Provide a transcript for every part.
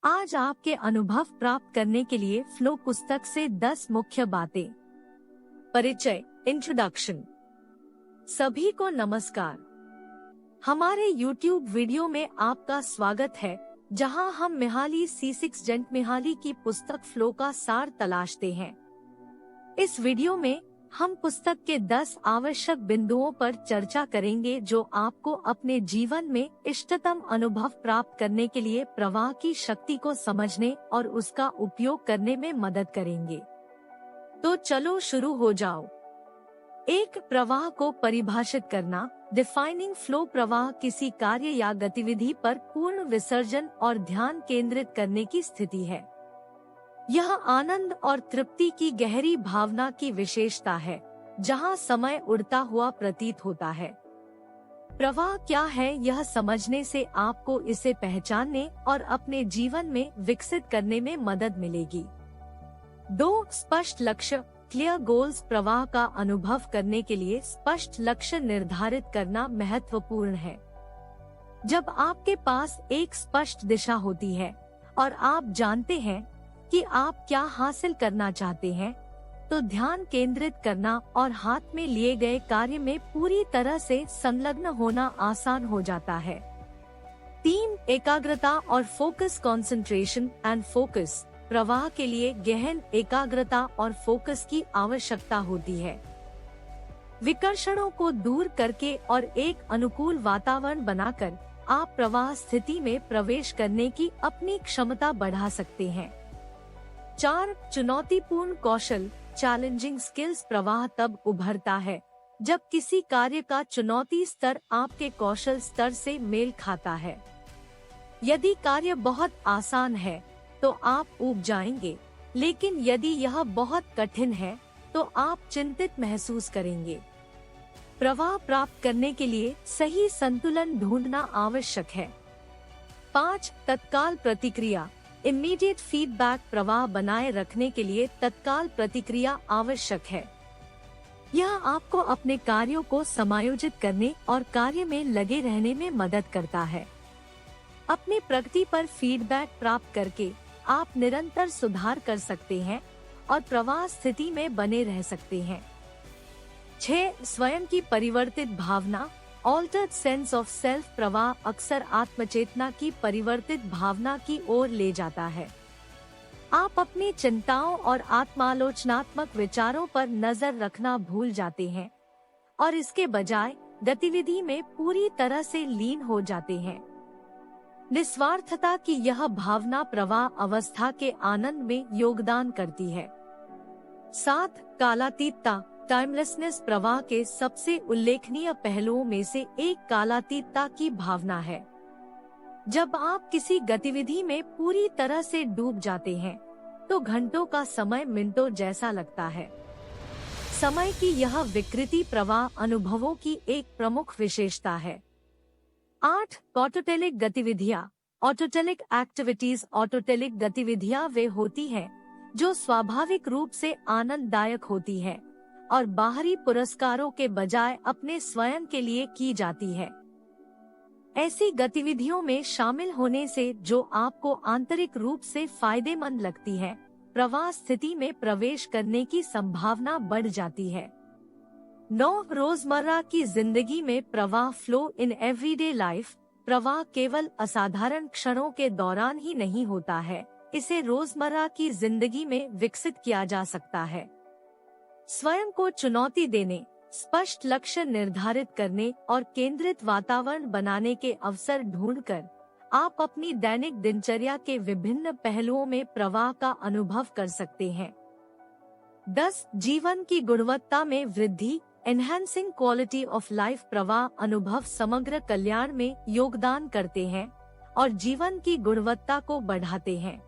आज आपके अनुभव प्राप्त करने के लिए फ्लो पुस्तक से 10 मुख्य बातें। परिचय, इंट्रोडक्शन। सभी को नमस्कार। हमारे YouTube वीडियो में आपका स्वागत है, जहां हम मिहाली सीक्सजेंट मिहाली की पुस्तक फ्लो का सार तलाशते हैं। इस वीडियो में हम पुस्तक के 10 आवश्यक बिंदुओं पर चर्चा करेंगे जो आपको अपने जीवन में इष्टतम अनुभव प्राप्त करने के लिए प्रवाह की शक्ति को समझने और उसका उपयोग करने में मदद करेंगे। तो चलो शुरू हो जाओ। एक, प्रवाह को परिभाषित करना। Defining flow. प्रवाह किसी कार्य या गतिविधि पर पूर्ण विसर्जन और ध्यान केंद्रित करने की स्थिति है। यह आनंद और तृप्ति की गहरी भावना की विशेषता है, जहां समय उड़ता हुआ प्रतीत होता है। प्रवाह क्या है, यह समझने से आपको इसे पहचानने और अपने जीवन में विकसित करने में मदद मिलेगी। 2, स्पष्ट लक्ष्य। Clear goals. प्रवाह का अनुभव करने के लिए स्पष्ट लक्ष्य निर्धारित करना महत्वपूर्ण है। जब आपके पास एक स्पष्ट दिशा होती है और आप जानते हैं कि आप क्या हासिल करना चाहते हैं, तो ध्यान केंद्रित करना और हाथ में लिए गए कार्य में पूरी तरह से संलग्न होना आसान हो जाता है। 3, एकाग्रता और फोकस। Concentration and focus. प्रवाह के लिए गहन एकाग्रता और फोकस की आवश्यकता होती है। विकर्षणों को दूर करके और एक अनुकूल वातावरण बनाकर आप प्रवाह स्थिति में प्रवेश करने की अपनी क्षमता बढ़ा सकते हैं। 4, चुनौतीपूर्ण कौशल। Challenging skills. प्रवाह तब उभरता है जब किसी कार्य का चुनौती स्तर आपके कौशल स्तर से मेल खाता है। यदि कार्य बहुत आसान है तो आप ऊब जाएंगे, लेकिन यदि यह बहुत कठिन है तो आप चिंतित महसूस करेंगे। प्रवाह प्राप्त करने के लिए सही संतुलन ढूंढना आवश्यक है। 5, तत्काल प्रतिक्रिया। Immediate feedback. प्रवाह बनाए रखने के लिए तत्काल प्रतिक्रिया आवश्यक है। यह आपको अपने कार्यों को समायोजित करने और कार्य में लगे रहने में मदद करता है। अपनी प्रगति पर फीडबैक प्राप्त करके आप निरंतर सुधार कर सकते हैं और प्रवाह स्थिति में बने रह सकते हैं। 6, स्वयं की परिवर्तित भावना। Altered sense of self. प्रवाह अक्सर आत्मचेतना की परिवर्तित भावना की ओर ले जाता है। आप अपनी चिंताओं और आत्मालोचनात्मक विचारों पर नजर रखना भूल जाते हैं और इसके बजाय गतिविधि में पूरी तरह से लीन हो जाते हैं। निस्वार्थता की यह भावना प्रवाह अवस्था के आनंद में योगदान करती है। 7, कालातीतता। टाइमलेसनेस। प्रवाह के सबसे उल्लेखनीय पहलुओं में से एक कालातीतता की भावना है। जब आप किसी गतिविधि में पूरी तरह से डूब जाते हैं, तो घंटों का समय मिनटों जैसा लगता है। समय की यह विकृति प्रवाह अनुभवों की एक प्रमुख विशेषता है। 8, ऑटोटेलिक गतिविधियाँ। ऑटोटेलिक एक्टिविटीज। ऑटोटेलिक गतिविधियाँ वे होती हैं जो स्वाभाविक रूप से आनंददायक होती है और बाहरी पुरस्कारों के बजाय अपने स्वयं के लिए की जाती है। ऐसी गतिविधियों में शामिल होने से जो आपको आंतरिक रूप से फायदेमंद लगती है, प्रवाह स्थिति में प्रवेश करने की संभावना बढ़ जाती है। 9, रोजमर्रा की जिंदगी में प्रवाह। Flow in everyday life. प्रवाह केवल असाधारण क्षणों के दौरान ही नहीं होता है, इसे रोजमर्रा की जिंदगी में विकसित किया जा सकता है। स्वयं को चुनौती देने, स्पष्ट लक्ष्य निर्धारित करने और केंद्रित वातावरण बनाने के अवसर ढूंढकर आप अपनी दैनिक दिनचर्या के विभिन्न पहलुओं में प्रवाह का अनुभव कर सकते हैं। 10, जीवन की गुणवत्ता में वृद्धि। Enhancing quality of life. प्रवाह अनुभव समग्र कल्याण में योगदान करते हैं और जीवन की गुणवत्ता को बढ़ाते हैं।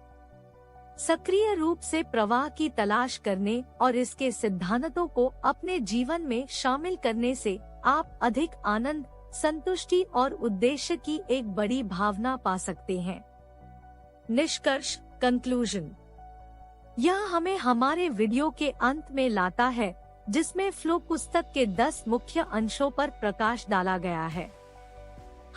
सक्रिय रूप से प्रवाह की तलाश करने और इसके सिद्धांतों को अपने जीवन में शामिल करने से आप अधिक आनंद, संतुष्टि और उद्देश्य की एक बड़ी भावना पा सकते हैं। निष्कर्ष, कंक्लूजन। यह हमें हमारे वीडियो के अंत में लाता है, जिसमें फ्लो पुस्तक के 10 मुख्य अंशों पर प्रकाश डाला गया है।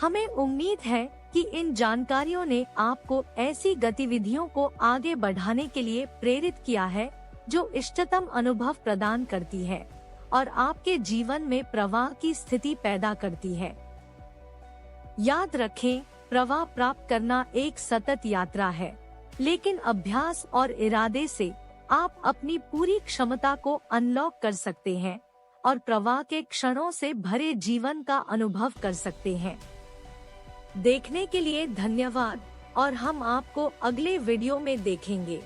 हमें उम्मीद है कि इन जानकारियों ने आपको ऐसी गतिविधियों को आगे बढ़ाने के लिए प्रेरित किया है जो इष्टतम अनुभव प्रदान करती है और आपके जीवन में प्रवाह की स्थिति पैदा करती है। याद रखें, प्रवाह प्राप्त करना एक सतत यात्रा है, लेकिन अभ्यास और इरादे से आप अपनी पूरी क्षमता को अनलॉक कर सकते हैं और प्रवाह के क्षणों से भरे जीवन का अनुभव कर सकते हैं। देखने के लिए धन्यवाद और हम आपको अगले वीडियो में देखेंगे।